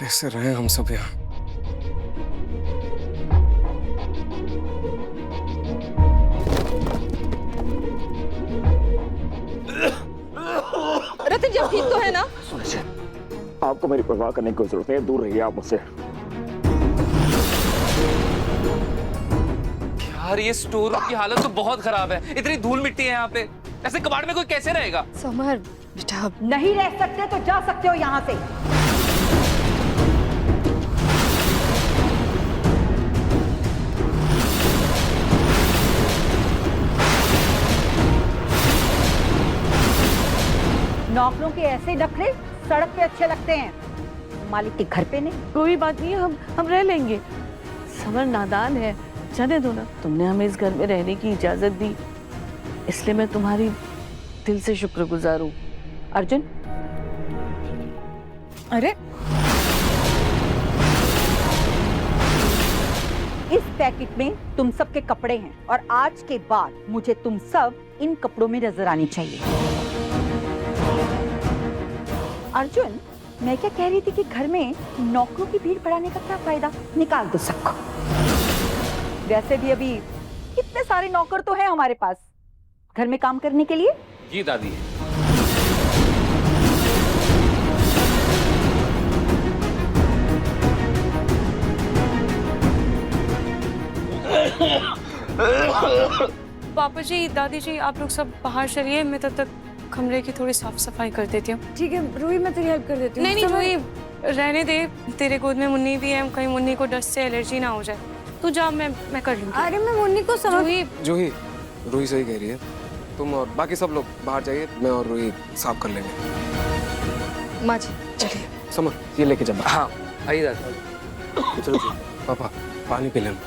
कैसे रहे हम सब यहाँ? रतन जब ठीक तो है ना? आपको मेरी परवाह करने की जरूरत नहीं, दूर रहिए आप मुझसे। यार ये स्टोर रूम की हालत तो बहुत खराब है, इतनी धूल मिट्टी है यहाँ पे, ऐसे कबाड़ में कोई कैसे रहेगा? समर बेटा, नहीं रह सकते तो जा सकते हो यहाँ से। नौकरों के ऐसे नखरे सड़क पे अच्छे लगते हैं, मालिक के घर पे नहीं। कोई बात नहीं, हम रह लेंगे। समर नादान है, जाने दो ना। तुमने हमें इस घर में रहने की इजाजत दी, इसलिए मैं तुम्हारी दिल से शुक्रगुजार हूँ। अर्जुन, अरे इस पैकेट में तुम सबके कपड़े हैं और आज के बाद मुझे तुम सब इन कपड़ों में नजर आनी चाहिए। अर्जुन, मैं क्या कह रही थी कि घर में नौकरों की भीड़ बढ़ाने का क्या फायदा? निकाल दो सबको। वैसे भी अभी कितने सारे नौकर तो हैं हमारे पास घर में काम करने के लिए। जी दादी। पापा जी, दादी जी, आप लोग सब बाहर चलिए, मैं तब तक कमरे की थोड़ी साफ सफाई कर देती हूँ। ठीक है रूही, मैं तेरी हेल्प कर देती हूँ। नहीं रूही, रहने दे, तेरे गोद में मुन्नी भी है, कहीं मुन्नी को डस्ट से एलर्जी ना हो जाए। तू जा, मैं कर लूँगी। अरे मैं मुन्नी को समझ। जूही, रूही सही कह रही है। तुम और बाकी सब लोग बाहर जाइए, मैं और रूही साफ कर लेंगे। माँ जी चलिए। समर, ये लेके जा। हाँ आइए दादी। चलो जी। पापा पानी पी लेना।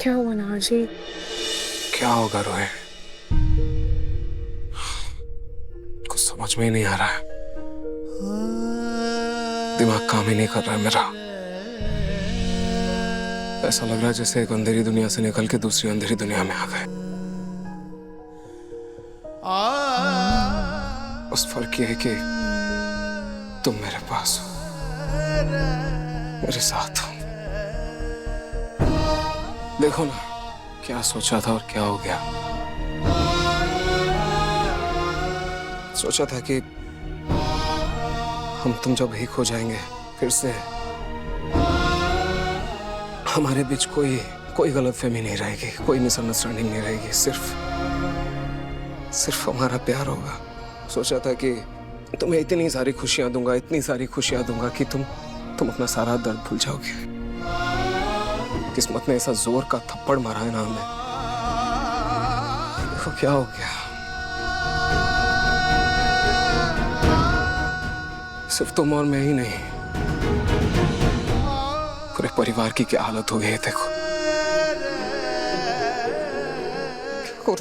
क्या हुआ नार जी? क्या होगा रोए? कुछ समझ में ही नहीं आ रहा है। दिमाग काम ही नहीं कर रहा है मेरा। ऐसा लग रहा है जैसे एक अंधेरी दुनिया से निकल के दूसरी अंधेरी दुनिया में आ गए। बस फर्क ये है कि तुम मेरे पास हो, मेरे साथ हो। देखो ना, क्या सोचा था और क्या हो गया। सोचा था कि हम तुम जब एक हो जाएंगे फिर से हमारे बीच कोई गलतफहमी नहीं रहेगी, कोई मिसअंडरस्टैंडिंग नहीं रहेगी, सिर्फ हमारा प्यार होगा। सोचा था कि तुम्हें इतनी सारी खुशियां दूंगा, इतनी सारी खुशियां दूंगा कि तुम अपना सारा दर्द भूल जाओगे। किस्मत ने ऐसा जोर का थप्पड़ मारा है ना हमें। देखो क्या हो गया। सिर्फ तुम और मैं ही नहीं, पूरे परिवार की क्या हालत हो गई है देखो। और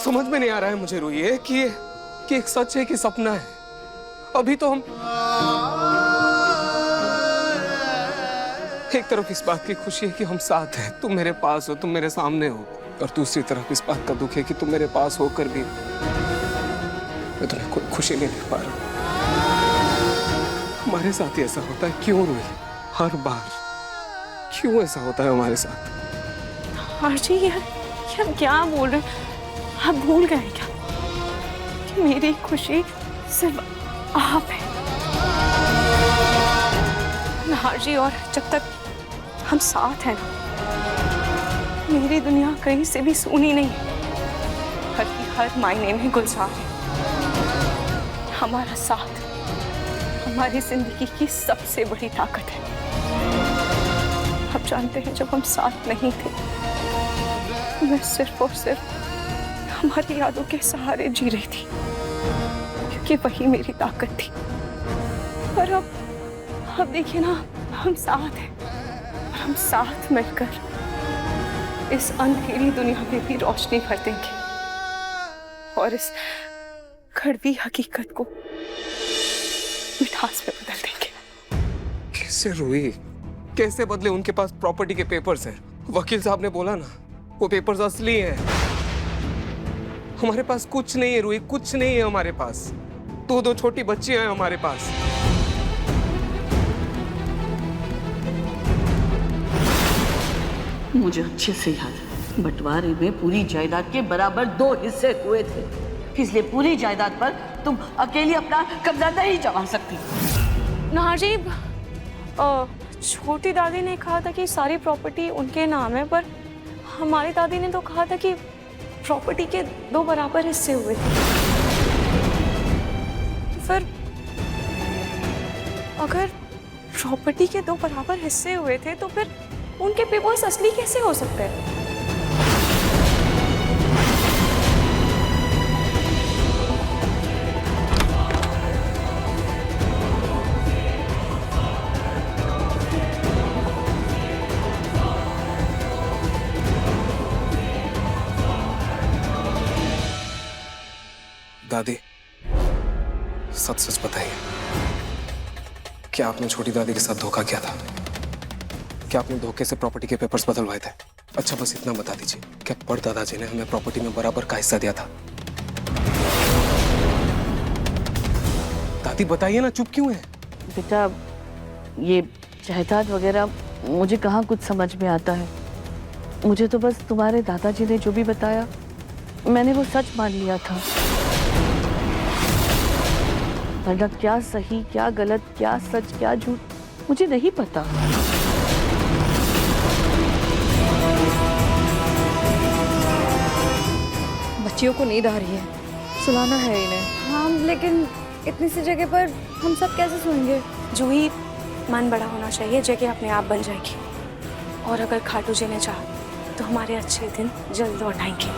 समझ में नहीं आ रहा है मुझे रूही है कि एक सच है कि सपना है। अभी तो हम एक तरफ इस बात की खुशी है कि हम साथ हैं, तुम मेरे पास हो, तुम मेरे सामने हो, और दूसरी तरफ इस बात का दुख है कि तुम मेरे पास होकर भी मैं तुम्हें कोई खुशी नहीं दे पा रहा। हमारे साथ ही ऐसा होता है क्यों रूही? हर बार क्यों ऐसा होता है हमारे साथ? आरजी यार क्या बोल रहे हैं? आप भूल गए क्या कि मेरी खुशी सिर्फ आप है? आरजी, और जब तक हम साथ हैं ना, मेरी दुनिया कहीं से भी सुनी नहीं है। हर मायने में गुलजार है। हमारा साथ हमारी जिंदगी की सबसे बड़ी ताकत है। आप जानते हैं जब हम साथ नहीं थे, मैं सिर्फ और सिर्फ हमारी यादों के सहारे जी रही थी, क्योंकि वही मेरी ताकत थी। पर अब देखिए ना, हम साथ हैं और हम साथ मिलकर इस अंधेरी दुनिया में भी रोशनी भर देंगे और इस कड़वी हकीकत को मिठास में बदल देंगे। कैसे रूही? कैसे बदले? उनके पास प्रॉपर्टी के पेपर्स हैं। वकील साहब ने बोला ना, वो पेपर्स असली हैं। हमारे पास कुछ नहीं है रूही, कुछ नहीं है हमारे पास। दो छोटी बच्चियां हैं हमारे पास। मुझे अच्छे से याद है, बंटवारे में पूरी जायदाद के बराबर 2 हिस्से हुए थे, इसलिए पूरी जायदाद पर तुम अकेली अपना कब्जा नहीं जमा सकती। नाजी, छोटी दादी ने कहा था कि सारी प्रॉपर्टी उनके नाम है, पर हमारी दादी ने तो कहा था कि प्रॉपर्टी के 2 बराबर हिस्से हुए थे। फिर अगर प्रॉपर्टी के 2 बराबर हिस्से हुए थे तो फिर उनके पेपर्स असली कैसे हो सकते हैं? दादी, सच बताइए, क्या आपने छोटी दादी के साथ धोखा किया था? क्या आपने धोखे से प्रॉपर्टी के पेपर्स बदलवाए थे? अच्छा, बस इतना बता दीजिए, क्या परदादाजी ने हमें प्रॉपर्टी में बराबर का हिस्सा दिया था? दादी बताइए ना, चुप क्यों है? बेटा, ये जायदाद वगैरह मुझे कहाँ कुछ समझ में आता है। मुझे तो बस तुम्हारे दादाजी ने जो भी बताया, मैंने वो सच मान लिया था। वरना क्या सही, क्या गलत, क्या सच, क्या झूठ, मुझे नहीं पता। बच्चियों को नींद आ रही है, सुलाना है इन्हें। हाँ, लेकिन इतनी सी जगह पर हम सब कैसे सोएंगे? जूही, मन बड़ा होना चाहिए, जगह अपने आप बन जाएगी। और अगर खाटू जी ने चाहा तो हमारे अच्छे दिन जल्द लौट आएंगे।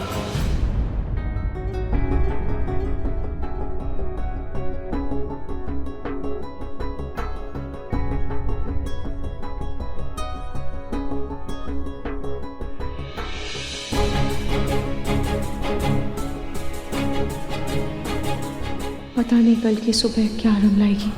पता नहीं कल की सुबह क्या रंग लाएगी।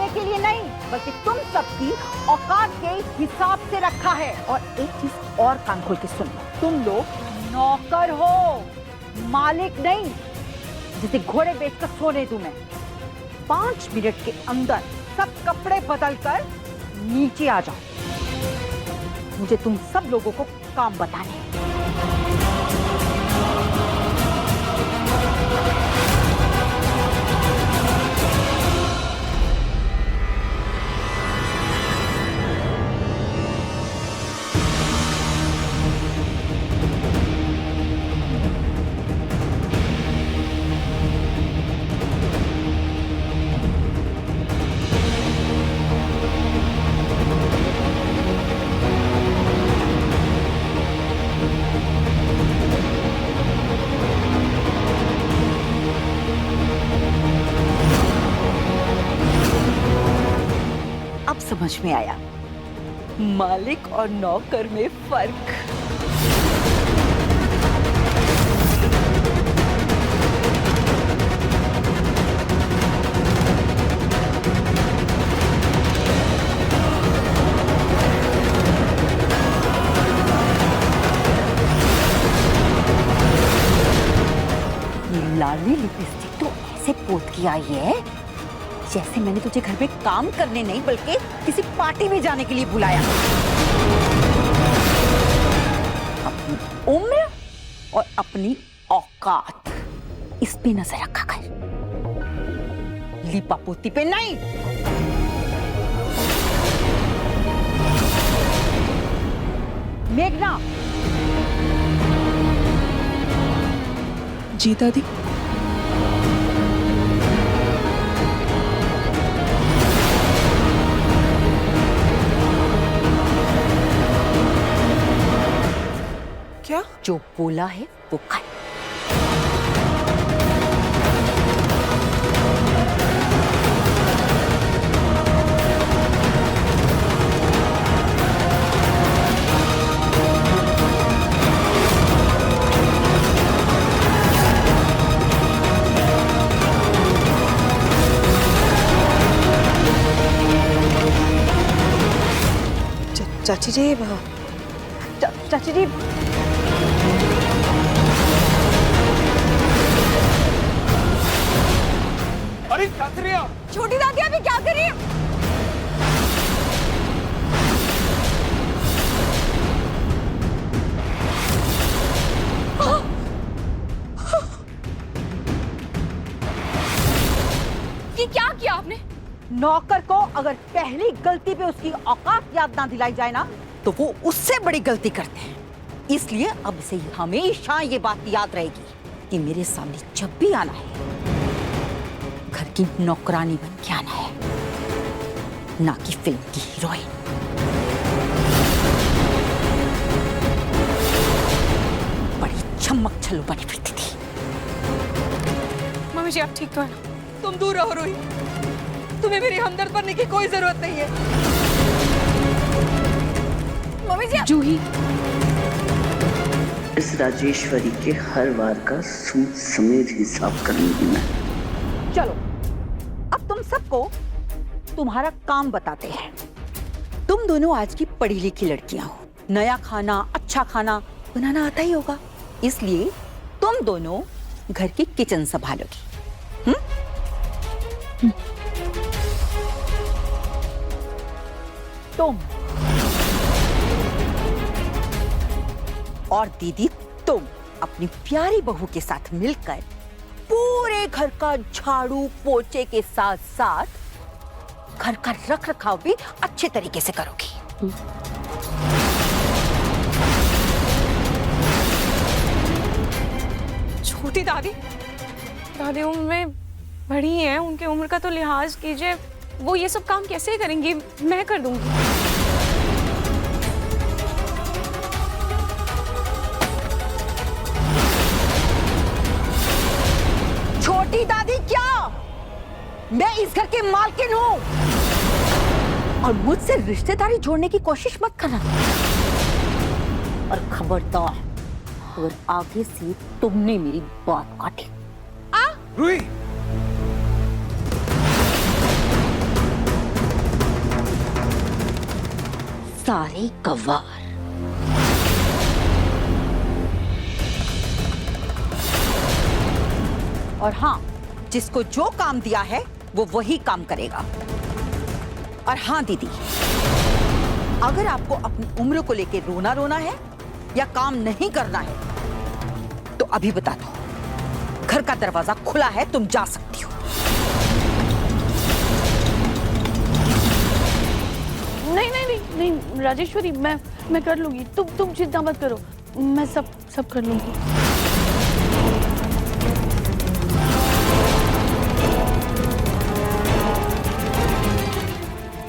खाने के लिए नहीं, बल्कि तुम सबकी औकात के हिसाब से रखा है। और एक चीज और कान खोल के सुन लो, तुम लोग नौकर हो, मालिक नहीं, जिसे घोड़े बेचकर सोने दूं मैं। 5 मिनट के अंदर सब कपड़े बदलकर नीचे आ जाओ, मुझे तुम सब लोगों को काम बताने हैं। अब समझ में आया मालिक और नौकर में फर्क। ये लाली लिपस्टिक तो ऐसे पोत के आई है जैसे मैंने तुझे घर में काम करने नहीं बल्कि किसी पार्टी में जाने के लिए बुलाया। अपनी उम्र और अपनी औकात इस पे नजर रखा कर, लिपा पोती पे नहीं। मेघना। जी दादी। क्या? जो बोला है वो कर। चाची जी, चाची जी, अरे क्या कर रही है आप? छोटी दादी अभी क्या कर रही है? ये क्या किया आपने? नौकर को अगर पहली गलती पे उसकी औकात याद ना दिलाई जाए ना तो वो उससे बड़ी गलती करते हैं। इसलिए अब से हमेशा ये बात याद रहेगी कि मेरे सामने जब भी आना है घर की नौकरानी बन के आना है, ना कि फिल्म की हीरोइन। बड़ी चमक छल्लू बनी फिरती थी। मम्मी जी आप ठीक तो है ना? तुम दूर रहो रोही, तुम्हें मेरी हमदर्द बनने की कोई जरूरत नहीं है। मम्मी जी जूही, इस राजेश्वरी के हर बार का सूद समेत हिसाब करूंगी मैं। चलो अब तुम सबको तुम्हारा काम बताते हैं। तुम दोनों आज की पढ़ी लिखी लड़कियां हो, नया खाना अच्छा खाना बनाना आता ही होगा, इसलिए तुम दोनों घर की किचन संभालोगी। तुम और दीदी तुम अपनी प्यारी बहू के साथ मिलकर पूरे घर का झाड़ू पोछे के साथ साथ घर का रख रखाव भी अच्छे तरीके से करोगी। छोटी दादी, दादी उम्र में बड़ी हैं, उनके उम्र का तो लिहाज कीजिए। वो ये सब काम कैसे करेंगी? मैं कर दूंगी। छोटी दादी क्या? मैं इस घर के मालकिन हूँ और मुझसे रिश्तेदारी जोड़ने की कोशिश मत करना। और खबरदार अगर आगे से तुमने मेरी बात काटी। रूही, सारे गवार। और हाँ, जिसको जो काम दिया है वो वही काम करेगा। और हाँ दीदी, अगर आपको अपनी उम्र को लेकर रोना रोना है या काम नहीं करना है तो अभी बता दो, घर का दरवाजा खुला है, तुम जा सकती हो। नहीं नहीं नहीं नहीं राजेश्वरी, मैं कर लूंगी, तुम चिंता मत करो, मैं सब कर लूंगी।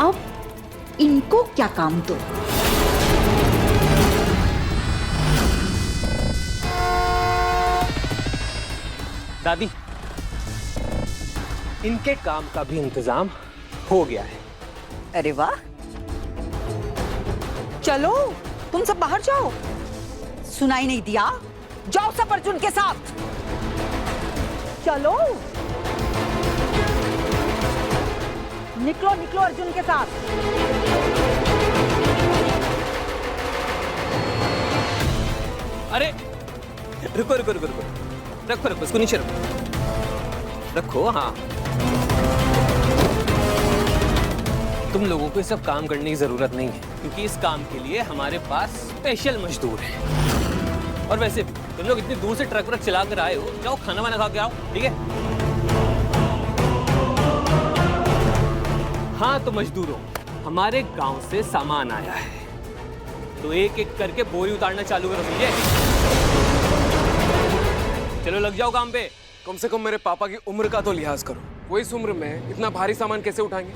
अब इनको क्या काम दो? दादी, इनके काम का भी इंतजाम हो गया है। अरे वाह, चलो तुम सब बाहर जाओ। सुनाई नहीं दिया? जाओ सब अर्जुन के साथ, चलो निकलो निकलो अर्जुन के साथ। अरे रुको रुको रुको रुको, रखो रखो इसको, नीचे रखो, रखो। हाँ, तुम लोगों को ये सब काम करने की जरूरत नहीं है, क्योंकि इस काम के लिए हमारे पास स्पेशल मजदूर हैं। और वैसे भी तुम लोग इतनी दूर से ट्रक व्रक चला कर आए हो, जाओ खाना वाना खा के आओ, ठीक है? हाँ तो मजदूरों, हमारे गांव से सामान आया है, तो एक एक करके बोरी उतारना चालू करो, समझे? चलो लग जाओ काम पे। कम से कम मेरे पापा की उम्र का तो लिहाज करो, वो इस उम्र में इतना भारी सामान कैसे उठाएंगे?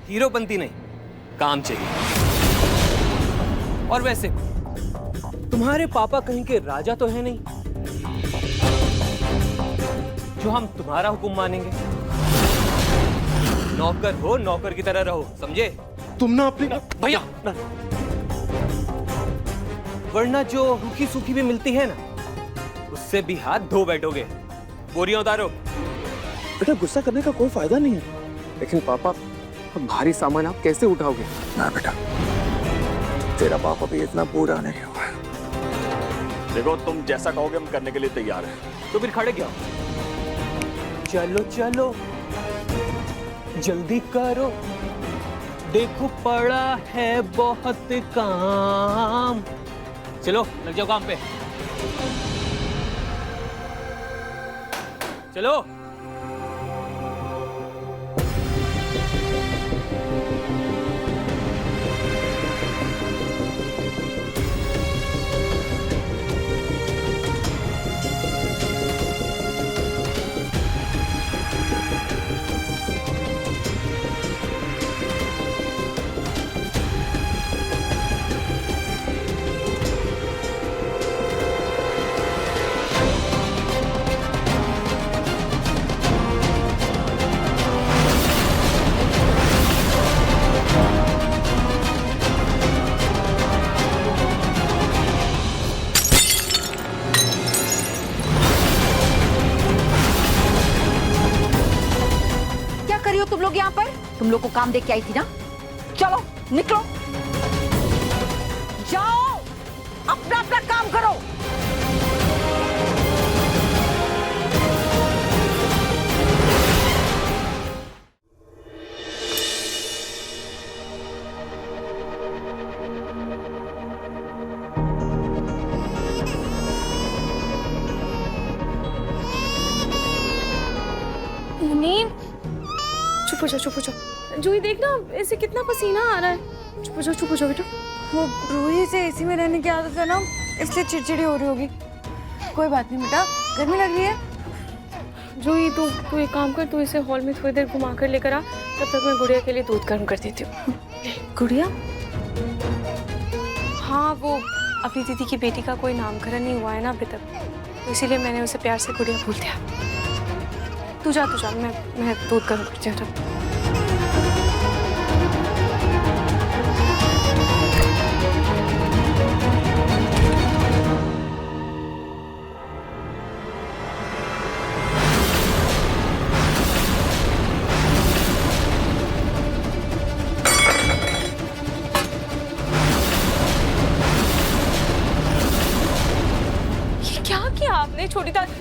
हीरोपंती नहीं, काम चाहिए। और वैसे तुम्हारे पापा कहीं के राजा तो है नहीं जो हम तुम्हारा हुक्म मानेंगे। नौकर हो, नौकर की तरह रहो, समझे? तुम ना अपनी भैया, वरना जो रूखी सूखी भी मिलती है ना, उससे भी हाथ धो बैठोगे। बोरियां उतारो। बेटा गुस्सा करने का कोई फायदा नहीं है। लेकिन पापा, भारी सामान आप कैसे उठाओगे? ना बेटा, तेरा पापा भी इतना बुरा नहीं हुआ। देखो, तुम जैसा कहोगे हम करने के लिए तैयार हैं। तो फिर खड़े क्या? चलो चलो जल्दी करो, देखो पड़ा है बहुत काम। चलो लग जाओ काम पे, चलो। तुम लोग यहाँ पर? तुम लोग को काम दे के आई थी ना, चलो निकलो, जाओ अपना अपना काम करो। मुनीर, चुप हो जाओ। जूही देखना ऐसे कितना पसीना आ रहा है। चुप हो जाओ बेटा। वो रूही से एसी में रहने की आदत है ना, इसलिए चिड़चिड़ी हो रही होगी। कोई बात नहीं बेटा, गर्मी लग रही है। जूही तू एक काम कर, तू इसे हॉल में थोड़ी देर घुमा कर लेकर आ, तब तक मैं गुड़िया के लिए दूध गर्म कर देती हूँ। गुड़िया? हाँ, वो अपनी दीदी की बेटी का कोई नामकरण नहीं हुआ है ना अभी तक, तो इसीलिए मैंने उसे प्यार से गुड़िया बोल दिया। तू जा, मैं दूध गर्म करती हूँ। नहीं छोटी दादी,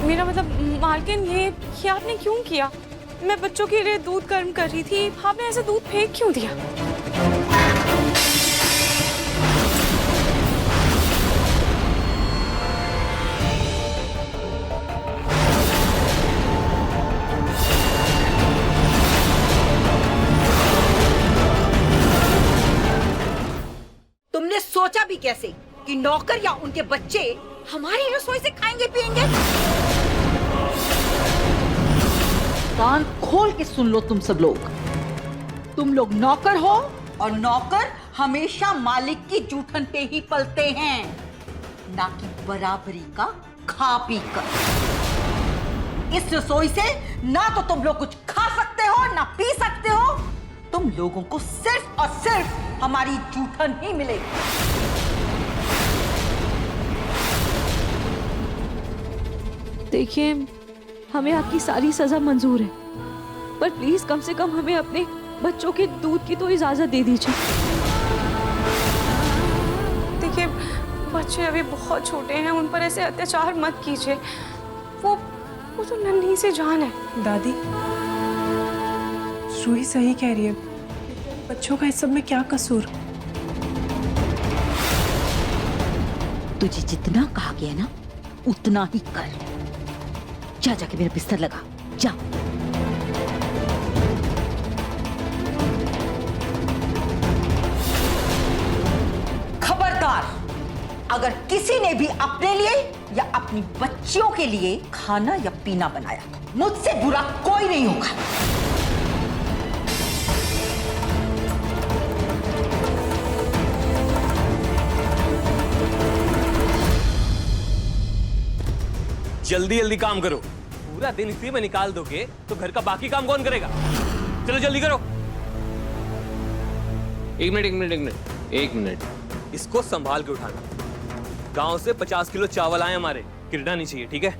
मेरा मतलब मालकिन ये आपने क्यों किया? मैं बच्चों के लिए दूध गर्म कर रही थी, आपने ऐसे दूध फेंक क्यों दिया? तुमने सोचा भी कैसे कि नौकर या उनके बच्चे हमारी रसोई से खाएंगे पिएंगे? कान खोल के सुन लो तुम सब लोग, तुम लोग नौकर हो और नौकर हमेशा मालिक की जूठन पे ही पलते हैं, ना कि बराबरी का खा पी कर। इस रसोई से ना तो तुम लोग कुछ खा सकते हो ना पी सकते हो, तुम लोगों को सिर्फ और सिर्फ हमारी जूठन ही मिलेगी। देखिए, हमें आपकी सारी सजा मंजूर है, पर प्लीज कम से कम हमें अपने बच्चों के दूध की तो इजाजत दे दीजिए। देखिए, बच्चे अभी बहुत छोटे हैं, उन पर ऐसे अत्याचार मत कीजिए। वो तो नन्ही सी जान है। दादी, रूही सही कह रही है, बच्चों का इस सब में क्या कसूर? तुझे जितना कहा गया ना उतना ही कर। जा जाके मेरा बिस्तर लगा, जा। खबरदार, अगर किसी ने भी अपने लिए या अपनी बच्चियों के लिए खाना या पीना बनाया, मुझसे बुरा कोई नहीं होगा। जल्दी जल्दी काम करो, पूरा दिन इसी में निकाल दोगे तो घर का बाकी काम कौन करेगा? चलो जल्दी करो। एक मिनट। इसको संभाल के उठाना। गांव से 50 किलो चावल आए हमारे, गिरना नहीं चाहिए, ठीक है?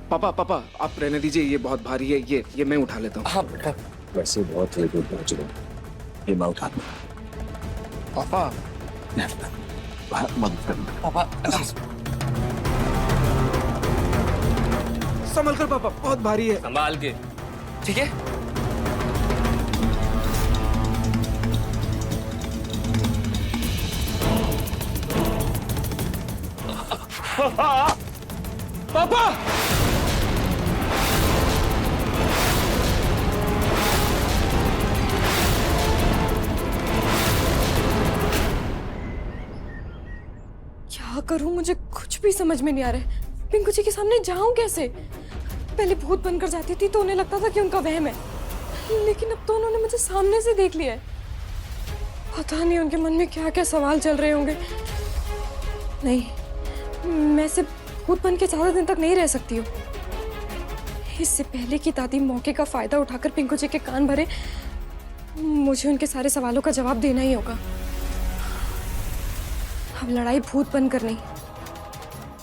पापा आप रहने दीजिए, ये बहुत भारी है, ये मैं उठा लेता हूँ। हाँ बेटा, वैसे बहुत वेट पहुंच गए, ये मैं उठा दूँ। पापा मदद करना। पापा संभल कर पापा, बहुत भारी है। संभाल के, ठीक है? पापा क्या करूं, मुझे कुछ भी समझ में नहीं आ रहा है। पिंकू जी के सामने जाऊं कैसे? पहले भूत बनकर जाती थी तो उन्हें लगता था कि उनका वहम है, लेकिन अब तो उन्होंने मुझे सामने से देख लिया है। पता नहीं उनके मन में क्या क्या सवाल चल रहे होंगे। नहीं, मैं सिर्फ भूत बन के ज्यादा दिन तक नहीं रह सकती हूँ। इससे पहले कि दादी मौके का फायदा उठाकर पिंकू जी के कान भरे, मुझे उनके सारे सवालों का जवाब देना ही होगा। अब लड़ाई भूत बनकर नहीं,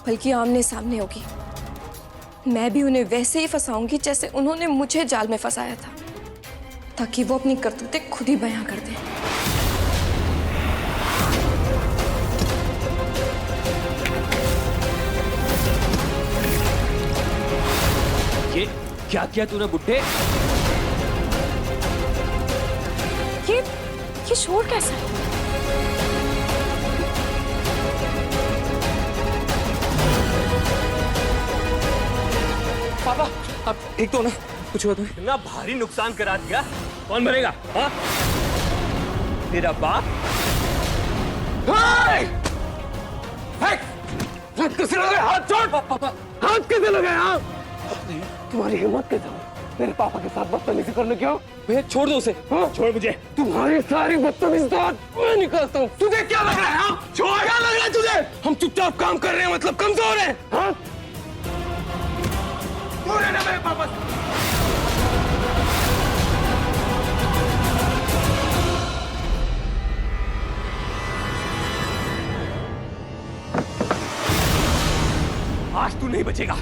बल्कि आमने सामने होगी। मैं भी उन्हें वैसे ही फंसाऊंगी जैसे उन्होंने मुझे जाल में फंसाया था, ताकि वो अपनी करतूतें खुद ही बयां कर दें। ये क्या किया तूने बुड्ढे? ये शोर कैसा है? पापा, अब ठीक तो ना? कुछ हुआ तो? इतना भारी नुकसान करा दिया, कौन भरेगा? हाँ? तेरा बाप? हाथ कैसे लगे? हाथ छोड़ पापा, हाथ कैसे लगे? हाँ, तुम्हारी हिम्मत कैसे हुई मेरे पापा के साथ बदतमीजी करने की? भैया छोड़ दो उसे। हाँ? छोड़ मुझे। तुम्हारी सारी बदतमीजी तो मैं निकालता हूँ। तुझे क्या लग रहा है? हाँ? छोड़, क्या लग रहा है तुझे? हम चुपचाप काम कर रहे हैं, मतलब कमजोर हैं? हाँ? दूर रहना मेरे पापा से। आज तू नहीं बचेगा।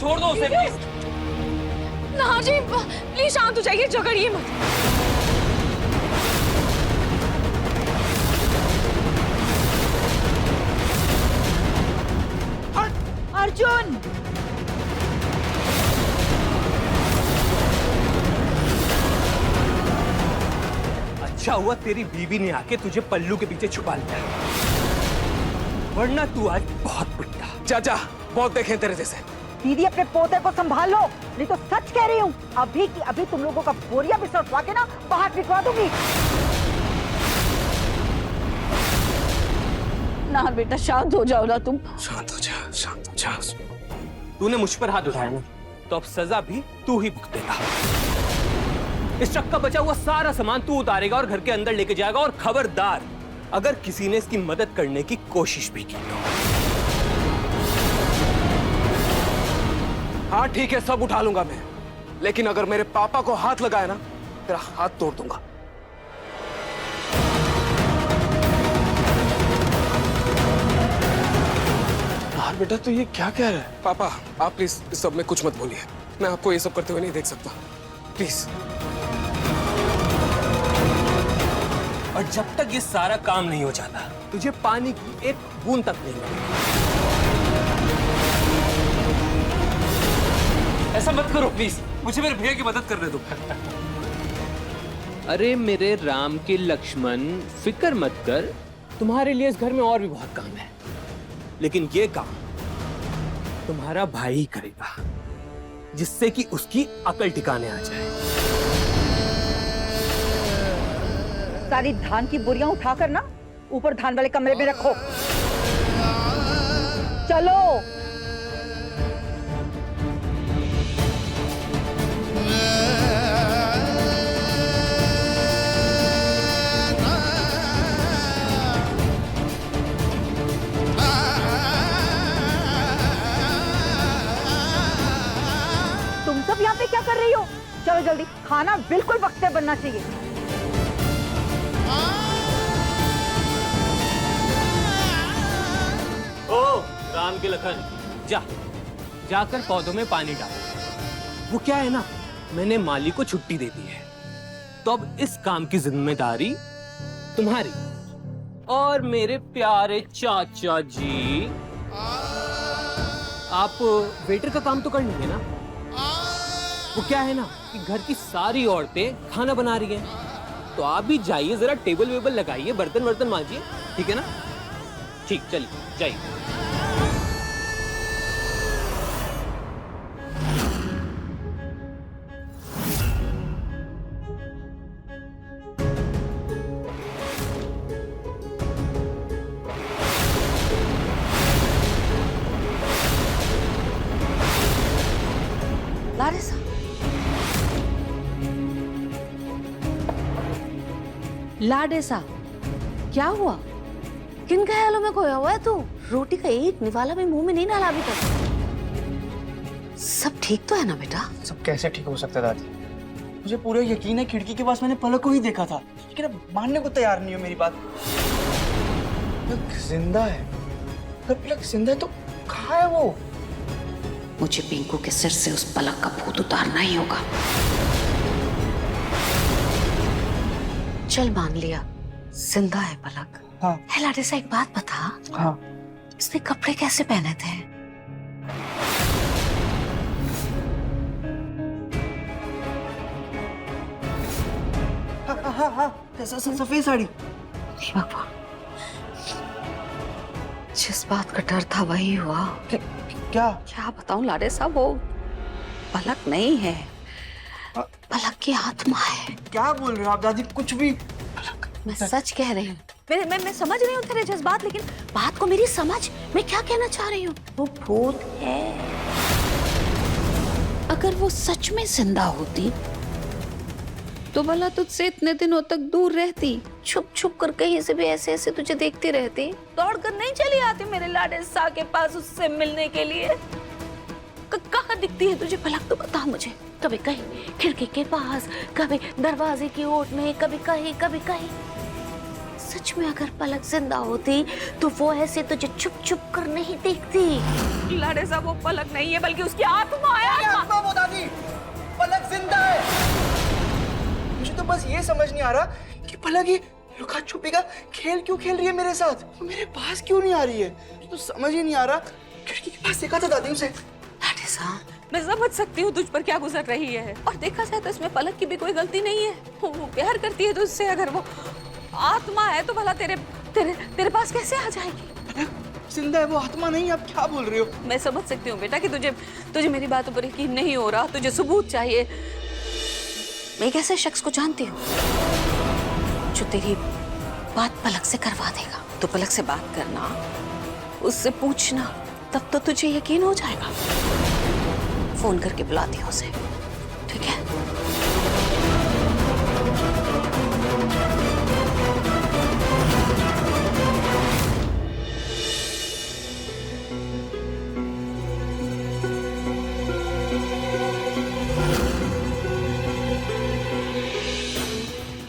छोड़ दो उसे प्लीज। ना जी प्लीज शांत हो जाइए, झगड़िए मत। अर्जुन, अच्छा हुआ तेरी बीवी ने आके तुझे पल्लू के पीछे छुपा लिया, वरना तू आज बहुत पिटता। चाचा बहुत देखे तेरे जैसे। दीदी अपने पोते को संभाल लो, नहीं तो सच कह रही हूँ, अभी की अभी तुम लोगों का बोरिया बिस्तर उठवा के ना बाहर फिकवा दूंगी। ना बेटा शांत हो जाओ ना तुम। शांत हो जा, शांत हो जा। तूने मुझ पर हाथ उठाया ना, तो अब सजा भी तू ही भुगतेगा। इस ट्रक का बचा हुआ सारा सामान तू उतारेगा और घर के अंदर लेके जाएगा, और खबरदार अगर किसी ने इसकी मदद करने की कोशिश भी की तो। हाँ ठीक है, सब उठा लूंगा मैं, लेकिन अगर मेरे पापा को हाथ लगाया ना, तेरा हाथ तोड़ दूंगा। यार बेटा तू ये क्या कह रहा है? पापा आप प्लीज इस सब में कुछ मत बोलिए, मैं आपको ये सब करते हुए नहीं देख सकता, प्लीज। और जब तक ये सारा काम नहीं हो जाता, तुझे पानी की एक बूंद तक नहीं मिलेगी। ऐसा मत करो प्लीज, मुझे मेरे भैया की मदद करने दो। अरे मेरे राम के लक्ष्मण, फिक्र मत कर, तुम्हारे लिए इस घर में और भी बहुत काम है, लेकिन ये काम तुम्हारा भाई ही करेगा, जिससे कि उसकी अकल ठिकाने आ जाए। सारी धान की बोरियां उठाकर ना ऊपर धान वाले कमरे में रखो। चलो। तुम सब यहाँ पे क्या कर रही हो? चलो जल्दी, खाना बिल्कुल वक्त पे बनना चाहिए। ओ राम के लखन, जाकर पौधों में पानी डाल। वो क्या है ना, मैंने माली को छुट्टी दे दी है, तो अब इस काम की जिम्मेदारी तुम्हारी। और मेरे प्यारे चाचा जी, आप वेटर का काम तो कर लेंगे ना? वो क्या है ना कि घर की सारी औरतें खाना बना रही हैं, तो आप भी जाइए, जरा टेबल वेबल लगाइए, बर्तन वर्तन मांजिए, ठीक है ना? ठीक, चलिए जाइए। लारिसा, लाडेसा, क्या हुआ? किन ख्यालों में खोया हुआ है तू? रोटी का एक निवाला भी मुंह में नहीं डाला अभी तक। सब ठीक तो है ना बेटा? सब कैसे ठीक हो सकता है दादी? मुझे पूरा यकीन है, खिड़की के पास मैंने पलक को ही देखा था, लेकिन अब मानने को तैयार नहीं हो मेरी बात। पलक जिंदा है, अगर पलक जिंदा है तो कहाँ है वो? मुझे पिंकू के सिर से उस पलक का भूत उतारना ही होगा। चल मान लिया जिंदा है पलक। हाँ। लाडेसा एक बात बता। हाँ। इसने कपड़े कैसे पहने थे? हाँ, सफेद साड़ी। भगवान, जिस बात का डर था वही हुआ। क्या बताऊं लाडे साहब, वो पलक नहीं है, पलक की आत्मा है। क्या बोल रहे हो आप दादी? कुछ भी। मैं सच कह रही हूँ। मैं समझ रही हूँ तेरे जज्बात, लेकिन बात को मेरी समझ। मैं क्या कहना चाह रही हूँ, वो भूत है। अगर वो सच में जिंदा होती तो भला तुझसे इतने दिनों तक दूर रहती, छुप छुप कर कहीं से भी ऐसे ऐसे तुझे देखती रहती, दौड़ कर नहीं चली आती मेरे लाडे सा के पास उससे मिलने के लिए। कहाँ दिखती है तुझे पलक, तो बता मुझे। कभी कहीं खिड़की के पास, कभी दरवाजे की ओट में, कभी कहीं सच में अगर पलक जिंदा होती तो वो ऐसे तुझे चुप चुप कर नहीं देखती। लाडे साहब, वो पलक नहीं है बल्कि उसकी आत्मा है। आत्मा वो दादी, पलक जिंदा है। मुझे तो बस ये समझ नहीं आ रहा कि पलक ये लुका छुपी का खेल क्यों खेल रही है मेरे साथ, वो मेरे पास क्यों नहीं आ रही है। मुझे तो समझ ही नहीं आ रहा। खिड़की के पास देखा था दादी उसे। लाडे साहब, मैं समझ सकती हूँ तुझ पर क्या गुजर रही है, और देखा जाए तो इसमें पलक की भी कोई गलती नहीं है। वो प्यार करती है तुझसे, अगर वो आत्मा है तो भला तेरे पास कैसे आ जाएगी? जिंदा है वो, आत्मा नहीं। आप क्या बोल रही हो? मैं समझ सकती हूँ बेटा कि तुझे मेरी बातों पर यकीन नहीं हो रहा, तुझे सबूत चाहिए। मैं एक ऐसे शख्स को जानती हूँ जो तेरी बात पलक से करवा देगा। तो पलक से बात करना, उससे पूछना, तब तो तुझे यकीन हो जाएगा। फोन करके बुलाती हूँ उसे, ठीक है?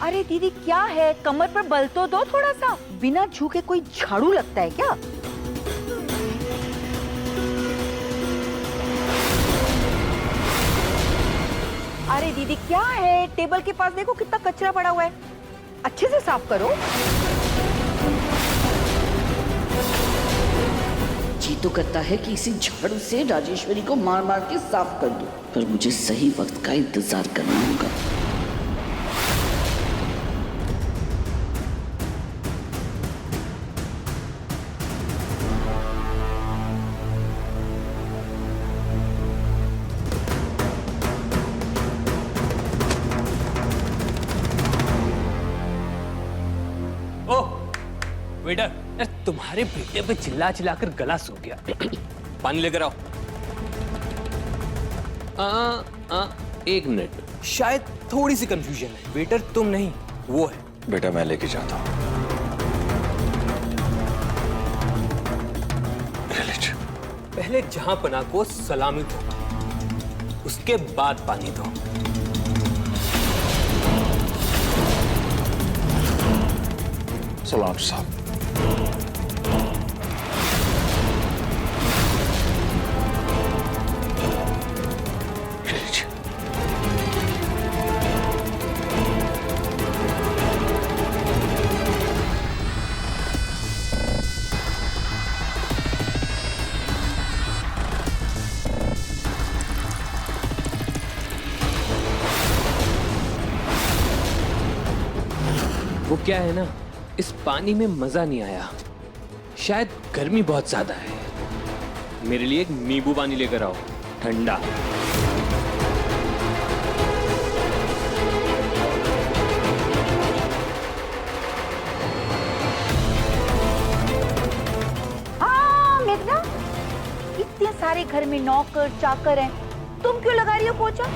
अरे दीदी क्या है, कमर पर बल तो दो थोड़ा सा। बिना झुके कोई झाड़ू लगता है क्या? अरे दीदी क्या है, टेबल के पास देखो कितना कचरा पड़ा हुआ है, अच्छे से साफ करो। जी तो करता है कि इसी झाड़ू से राजेश्वरी को मार मार के साफ कर दूं, पर मुझे सही वक्त का इंतजार करना होगा। वेटर, यार तुम्हारे बेटे पे चिल्ला चिल्लाकर गला सूख गया। पानी लेकर आओ। एक मिनट, शायद थोड़ी सी कंफ्यूजन है। वेटर तुम नहीं, वो है। बेटा मैं लेके जाता हूँ। पहले जहां पना को सलामी दो, उसके बाद पानी दो। सलाम साहब। वो क्या है ना, इस पानी में मजा नहीं आया। शायद गर्मी बहुत ज्यादा है। मेरे लिए एक नींबू पानी लेकर आओ, ठंडा। हाँ मेघना, इतने सारे घर में नौकर चाकर हैं, तुम क्यों लगा रही हो पोछा?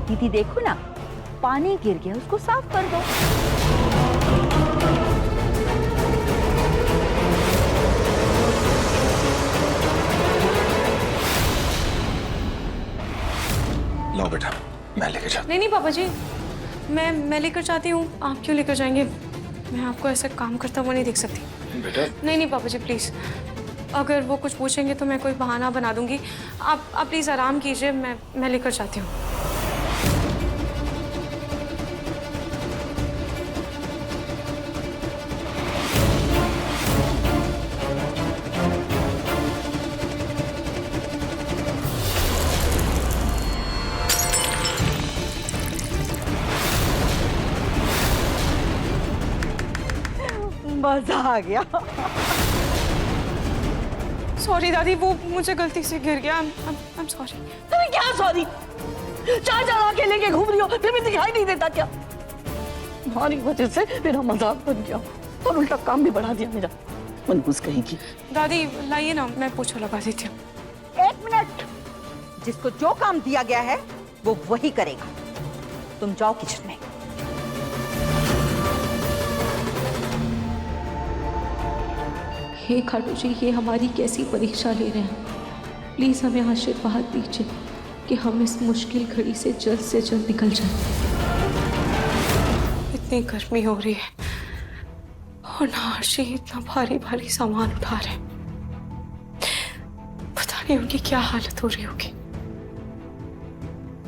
दीदी देखो ना, पानी गिर गया, उसको साफ कर दो। लो बेटा, मैं लेके जाता। नहीं पापा जी, मैं लेकर जाती हूँ। आप क्यों लेकर जाएंगे? मैं आपको ऐसा काम करता हुआ नहीं देख सकती। बेटा नहीं पापा जी प्लीज, अगर वो कुछ पूछेंगे तो मैं कोई बहाना बना दूंगी। आप प्लीज आराम कीजिए, मैं लेकर जाती हूँ। मजा आ गया। सॉरी दादी, वो मुझे गलती से गिर गया। I'm sorry। तुम्हें क्या सॉरी? चार आंखें लेके घूम रही हो, फिर भी दिखाई नहीं देता क्या? तुम्हारी वजह से मेरा मजाक बन गया और उल्टा काम भी बढ़ा दिया मेरा। मनहूस कहेगी। दादी लाइए ना, मैं पोछा लगा देती हूँ। 1 मिनट, जिसको जो काम दिया गया है वो वही करेगा। तुम जाओ किचन में। हे खाटू जी, ये हमारी कैसी परीक्षा ले रहे हैं। प्लीज हमें आशीर्वाद दीजिए कि हम इस मुश्किल घड़ी से जल्द निकल जाएं। इतनी गर्मी हो रही है और नार्शी इतना भारी भारी सामान उठा रहे, पता नहीं उनकी क्या हालत हो रही होगी।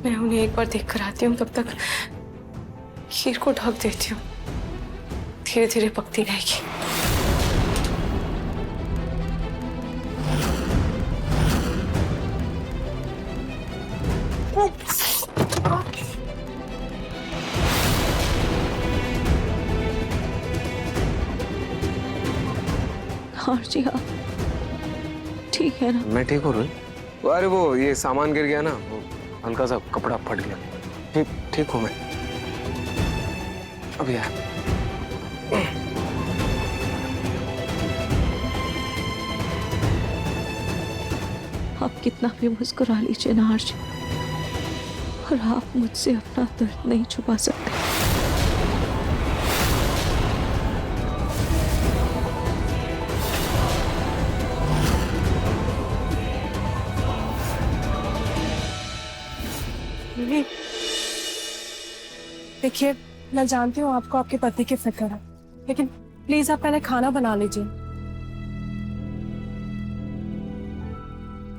मैं उन्हें एक बार देख कर आती हूँ, तब तक खीर को ढक देती हूँ, धीरे धीरे पकती रहेगी। हाँ जी, हाँ ठीक है ना? मैं ठीक हूँ रोहित। अरे वो ये सामान गिर गया ना, वो हल्का सा कपड़ा फट गया। ठीक ठीक हूँ मैं अभी यार। आप कितना भी मुस्कुरा लीजिए ना हर्ष, और आप मुझसे अपना दर्द नहीं छुपा सकते। देखिए, मैं जानती हूँ आपको आपके पति की फिक्र है, लेकिन प्लीज आप पहले खाना बना लीजिए।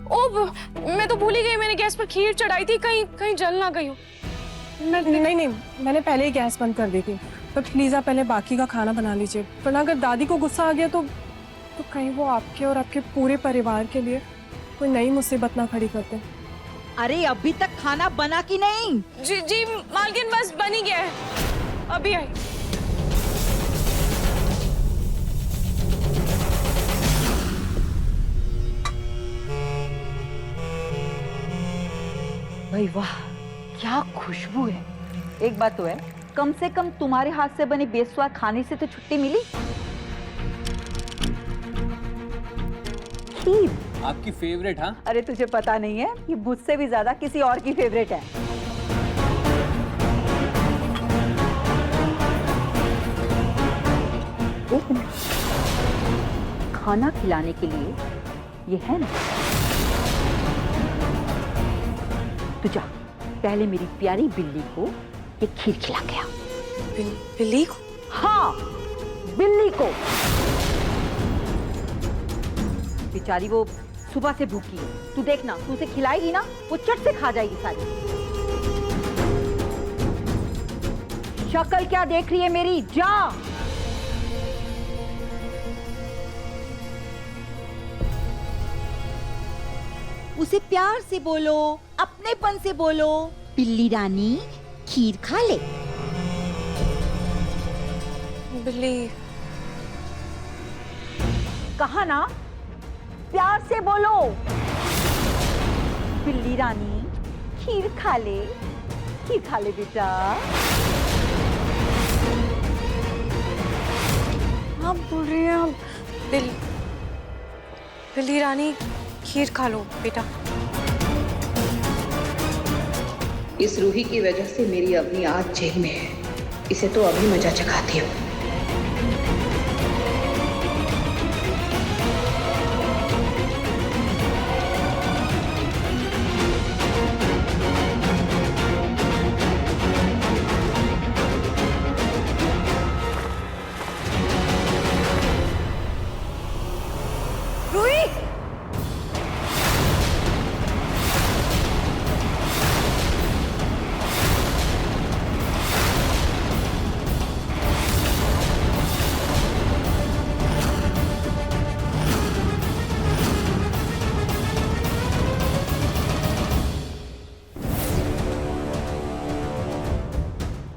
ओ, मैं तो भूल ही गई, मैंने गैस पर खीर चढ़ाई थी, कहीं कहीं जल ना गई हो। नहीं, मैंने पहले ही गैस बंद कर दी थी, तो प्लीज आप पहले बाकी का खाना बना लीजिए, वरना अगर दादी को गुस्सा आ गया तो कहीं वो आपके और आपके पूरे परिवार के लिए कोई नई मुसीबत ना खड़ी करते। अरे अभी तक खाना बना कि नहीं? जी मालकिन, बस बन ही गया है, अभी आई। भाई वाह, क्या खुशबू है। एक बात तो है, कम से कम तुम्हारे हाथ से बने बेस्वाद खाने से तो छुट्टी मिली। खीर आपकी फेवरेट? हाँ। अरे तुझे पता नहीं है, ये मुझसे भी ज्यादा किसी और की फेवरेट है। एक मिनट, खाना खिलाने के लिए ये है ना? तू जा, पहले मेरी प्यारी बिल्ली को ये खीर खिला के आ। बिल्ली को? हाँ, बिल्ली को। बेचारी वो सुबह से भूखी है, तू देखना, तू उसे खिलाएगी ना, वो चट से खा जाएगी सारी। शक्ल क्या देख रही है मेरी, जा। उसे प्यार से बोलो, अपनेपन से बोलो, बिल्ली रानी खीर खा ले। बिल्ली कहा ना, प्यार से बोलो, बिल्ली रानी खीर खा ले, खीर खा ले बेटा। आप बोल रही हैं आप, बिल्ली रानी खीर खा लो बेटा। इस रूही की वजह से मेरी अवनी आज जेल में है, इसे तो अभी मजा चखाती हूँ।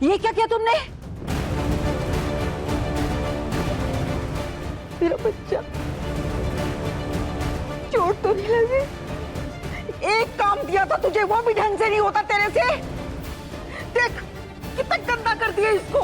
ये क्या किया तुमने? मेरा बच्चा, चोट तो नहीं लगी? एक काम दिया था तुझे, वो भी ढंग से नहीं होता तेरे से। देख कितना गंदा कर दिया इसको।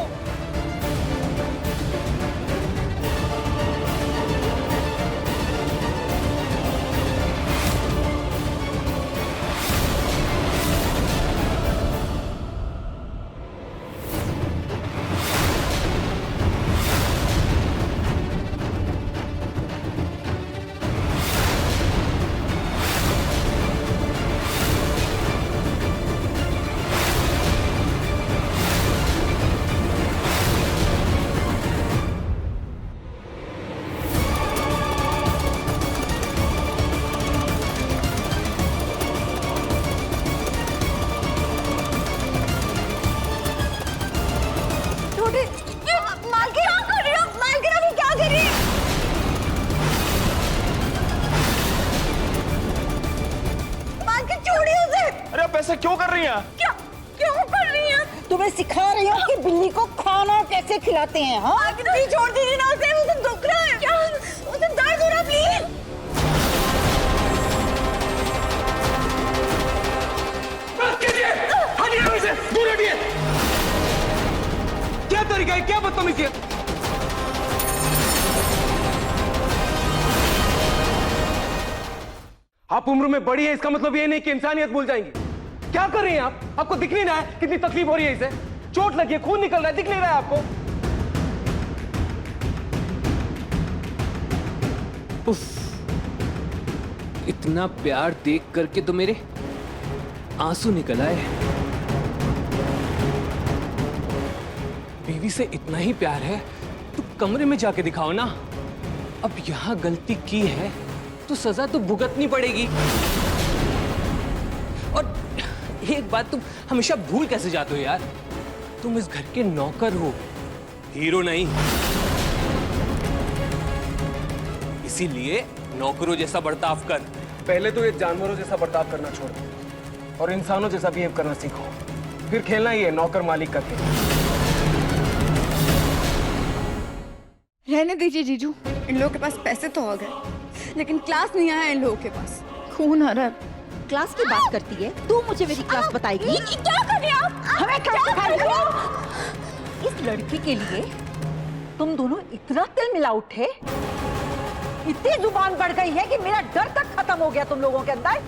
ऐसा क्यों कर रही हैं? क्या क्यों कर रही हैं? तुम्हें सिखा रही हूँ कि बिल्ली को खाना कैसे खिलाते हैं। हाँ कितनी छोड़ दीजिए ना उसे, उसे दुख रहा है। क्या उसे दर्द हो रहा, प्लीज। हटिए यहाँ से, दूर हटिए। क्या तरीका है, क्या बदतमीजी है? आप उम्र में बड़ी है इसका मतलब ये नहीं कि इंसानियत भूल जाएंगी। क्या कर रही हैं आप? आपको दिख नहीं रहा है कितनी तकलीफ हो रही है इसे? चोट लगी है, खून निकल रहा है, दिख नहीं रहा है आपको? उफ, इतना प्यार देख करके तो मेरे आंसू निकल आए। बीवी से इतना ही प्यार है तो कमरे में जाके दिखाओ ना। अब यहां गलती की है तो सजा तो भुगतनी पड़ेगी। और एक बात तुम हमेशा भूल कैसे जाते हो यार, तुम इस घर के नौकर हो, हीरो नहीं। इसीलिए नौकरों जैसा बर्ताव कर। पहले तो ये जानवरों जैसा बर्ताव करना छोड़ दो और इंसानों जैसा बिहेव करना सीखो, फिर खेलना ही है नौकर मालिक का खेल। रहने दीजिए जीजू, इन लोगों के पास पैसे तो आ गए, लेकिन क्लास नहीं आया इन लोगों के पास। खून आ रहा है। क्लास की बात करती है तू, मुझे मेरी क्लास बताएगी? क्या कर रहे आप? हमें क्या सिखाएगी? इस लड़की के लिए तुम दोनों इतना तिल मिला उठे, इतनी जुबान बढ़ गई है कि मेरा डर तक खत्म हो गया तुम लोगों के अंदर।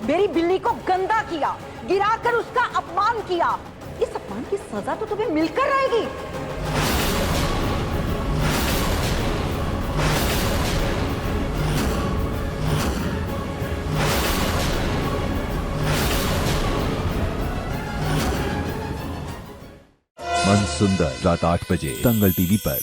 मेरी बिल्ली को गंदा किया, गिराकर उसका अपमान किया। इस अपमान की सजा तो तुम्हें मिलकर रहेगी। मन सुंदर रात 8 बजे दंगल टीवी पर।